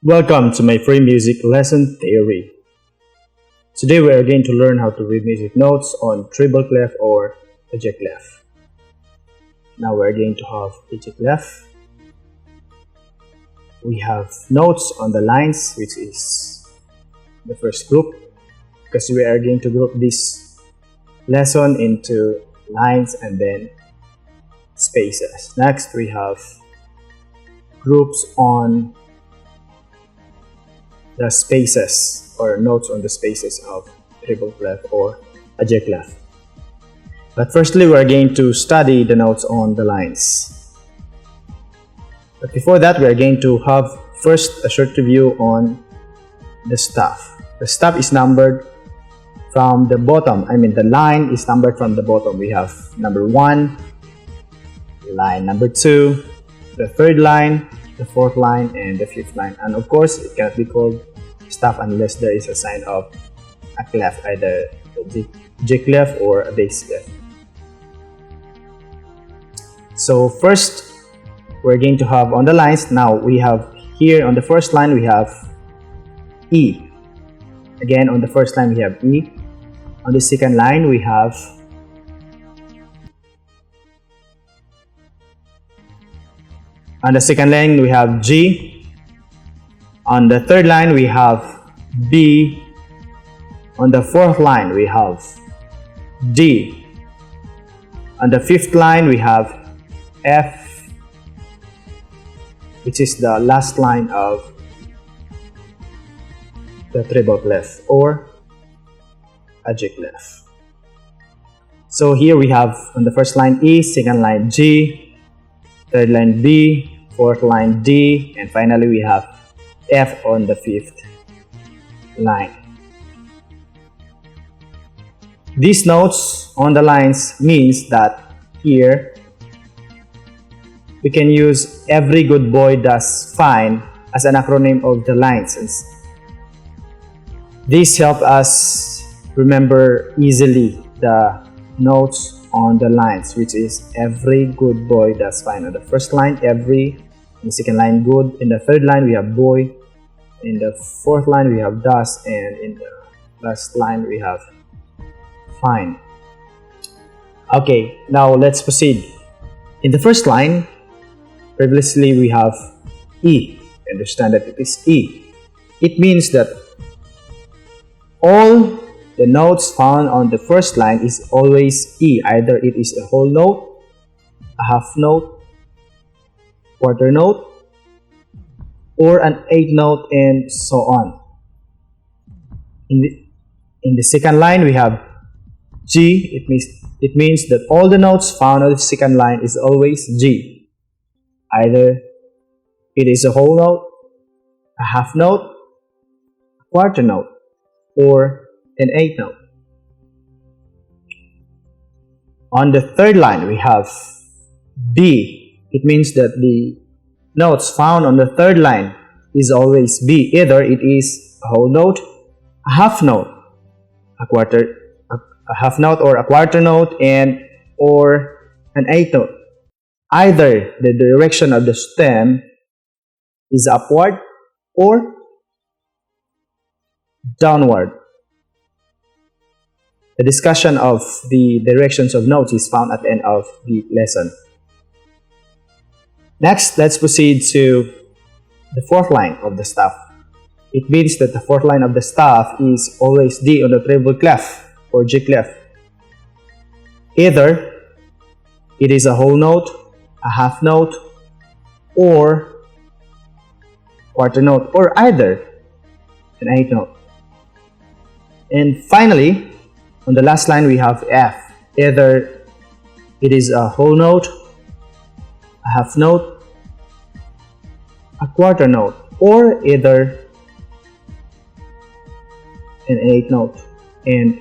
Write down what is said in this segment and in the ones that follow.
Welcome to my free music lesson theory. Today we are going to learn how to read music notes on treble clef or EGBDF. Now we are going to have EGBDF. We have notes on the lines, which is the first group, because we are going to group this lesson into lines and then spaces. Next we have groups on the spaces or notes on the spaces of treble clef or EGBDF. But firstly, we are going to study the notes on the lines. But before that, we are going to have first a short review on the staff. The staff is numbered from the bottom. The line is numbered from the bottom. We have number 1, line number 2, the third line, the fourth line, and the fifth line. And of course, it cannot be called staff unless there is a sign of a clef, either a G clef or a bass clef. So first, we're going to have on the lines. Now we have here on the first line we have E. Again, on the first line we have E. On the second line we have G. On the third line we have B. On the fourth line we have D. On the fifth line we have F, which is the last line of the treble clef or EGBDF. So here we have on the first line E, second line G, third line B, fourth line D, and finally we have F on the fifth line. These notes on the lines means that here we can use "every good boy does fine" as an acronym of the lines. This helps us remember easily the notes on the lines, which is "every good boy does fine." On the first line, every. In the second line, good. In the third line, we have boy. In the fourth line, we have does. And in the last line, we have fine. Okay, now let's proceed. In the first line, previously we have E. Understand that it is E. It means that all the notes found on the first line is always E. Either it is a whole note, a half note, quarter note, or an eighth note, and so on. In the second line we have G. It means that all the notes found on the second line is always G. Either it is a whole note, a half note, a quarter note, or an eighth note. On the third line we have B. It means that the notes found on the third line is always B. Either it is a whole note, a half note, a half note or a quarter note, or an eighth note. Either the direction of the stem is upward or downward. The discussion of the directions of notes is found at the end of the lesson. Next, let's proceed to the fourth line of the staff. It means that the fourth line of the staff is always D on the treble clef or G clef. Either it is a whole note, a half note, or quarter note, or either an eighth note. And finally, on the last line we have F. Either it is a whole note, a half note, a quarter note, or either an eighth note, and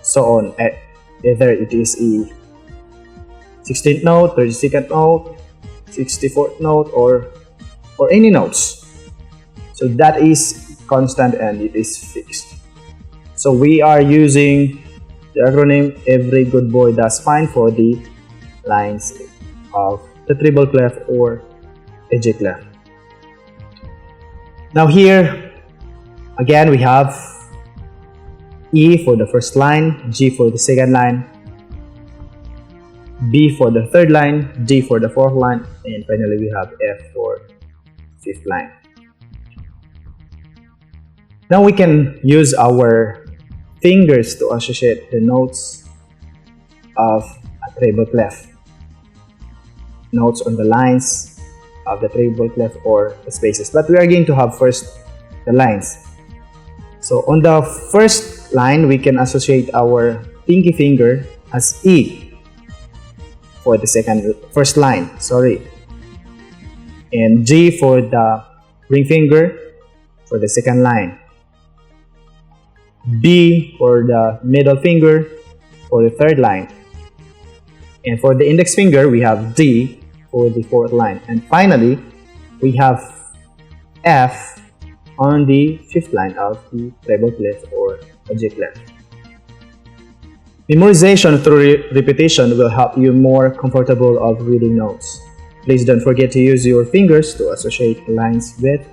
so on. Either it is a 16th note, 32nd note, 64th note, or any notes. So that is constant and it is fixed. So we are using the acronym "every good boy does fine" for the lines of the treble clef or EGBDF. Now here, again, we have E for the first line, G for the second line, B for the third line, D for the fourth line, and finally we have F for fifth line. Now we can use our fingers to associate the notes of a treble clef. Notes on the lines of the treble clef or the spaces. But we are going to have first the lines. So on the first line, we can associate our pinky finger as E for the first line, and G for the ring finger for the second line, B for the middle finger for the third line, and for the index finger we have D for the fourth line, and finally we have F on the fifth line of the treble clef or a G clef. Memorization through repetition will help you more comfortable of reading notes. Please don't forget to use your fingers to associate lines with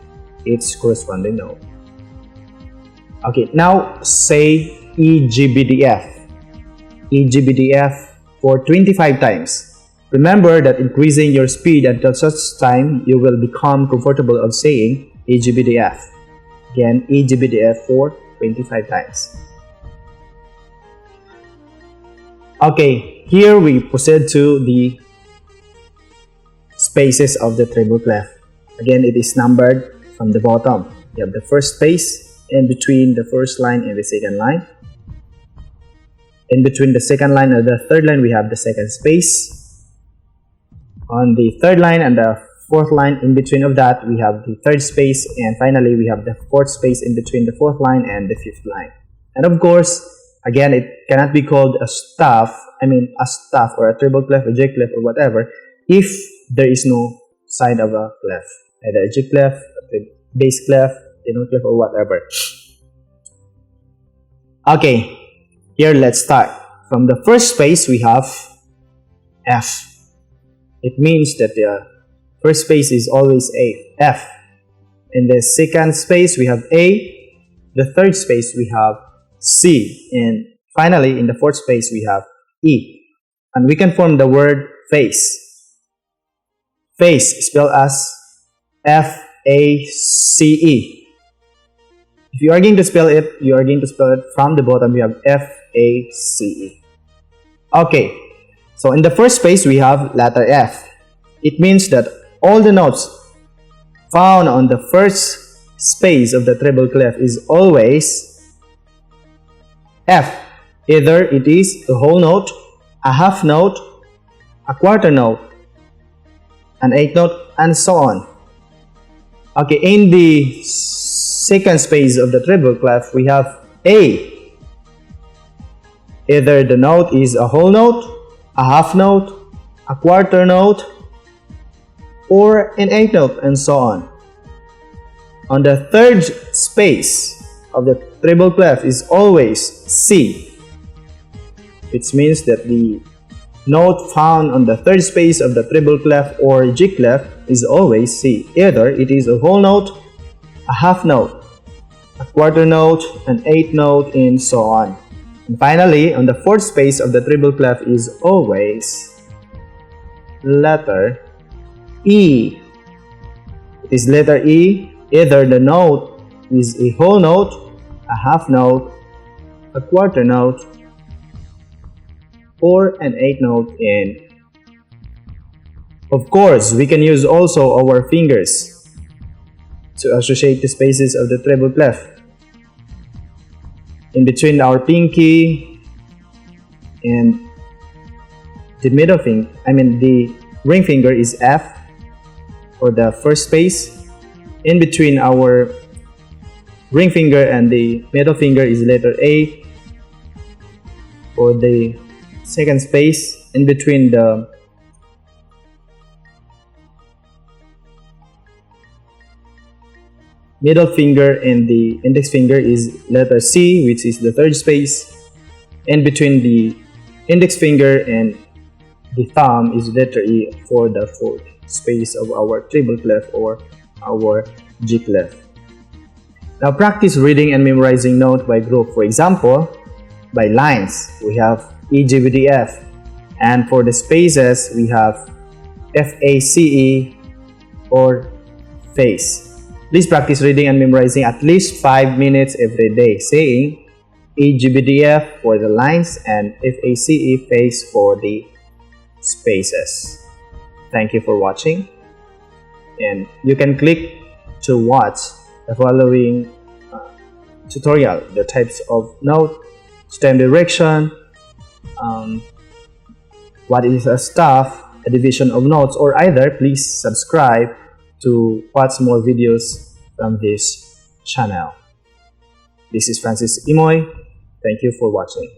its corresponding note. Okay, now say EGBDF. EGBDF for 25 times. Remember that increasing your speed until such time you will become comfortable of saying EGBDF. Again, EGBDF for 25 times. Okay, here we proceed to the spaces of the treble clef. Again, it is numbered from the bottom. You have the first space in between the first line and the second line. In between the second line and the third line, we have the second space. On the third line and the fourth line, in between of that, we have the third space. And finally, we have the fourth space in between the fourth line and the fifth line. And of course, again, it cannot be called a staff or a treble clef, a G clef, or whatever, if there is no sign of a clef, either a G clef, a bass clef, tenor clef, or whatever. Okay, here let's start. From the first space, we have F. It means that the first space is always F. In the second space, we have A. The third space, we have C. And finally, in the fourth space, we have E. And we can form the word face. Face spelled as F-A-C-E. If you are going to spell it, you are going to spell it from the bottom. We have F-A-C-E. Okay, so in the first space, we have letter F. It means that all the notes found on the first space of the treble clef is always F. Either it is a whole note, a half note, a quarter note, an eighth note, and so on. Okay, in the second space of the treble clef, we have A. Either the note is a whole note, a half note, a quarter note, or an eighth note, and so on. On the third space of the treble clef is always C, which means that the note found on the third space of the treble clef or G clef is always C. Either it is a whole note, a half note, a quarter note, an eighth note, and so on. And finally, on the fourth space of the treble clef is always letter E. It is letter E. Either the note is a whole note, a half note, a quarter note, or an eighth note, and of course, we can use also our fingers to associate the spaces of the treble clef. In between our pinky and the middle finger, the ring finger is F for the first space. In between our ring finger and the middle finger is letter A for the second space. In between the middle finger and the index finger is letter C, which is the third space. In between the index finger and the thumb is letter E for the fourth space of our treble clef or our G clef. Now practice reading and memorizing notes by group. For example, by lines, we have EGBDF, and for the spaces, we have FACE or face. Please practice reading and memorizing at least 5 minutes every day, saying EGBDF for the lines and FACE face for the spaces. Thank you for watching, and you can click to watch the following tutorial: the types of note, stem direction, what is a staff, a division of notes, or either. Please subscribe to watch more videos from this channel. This is Francis Imoy. Thank you for watching.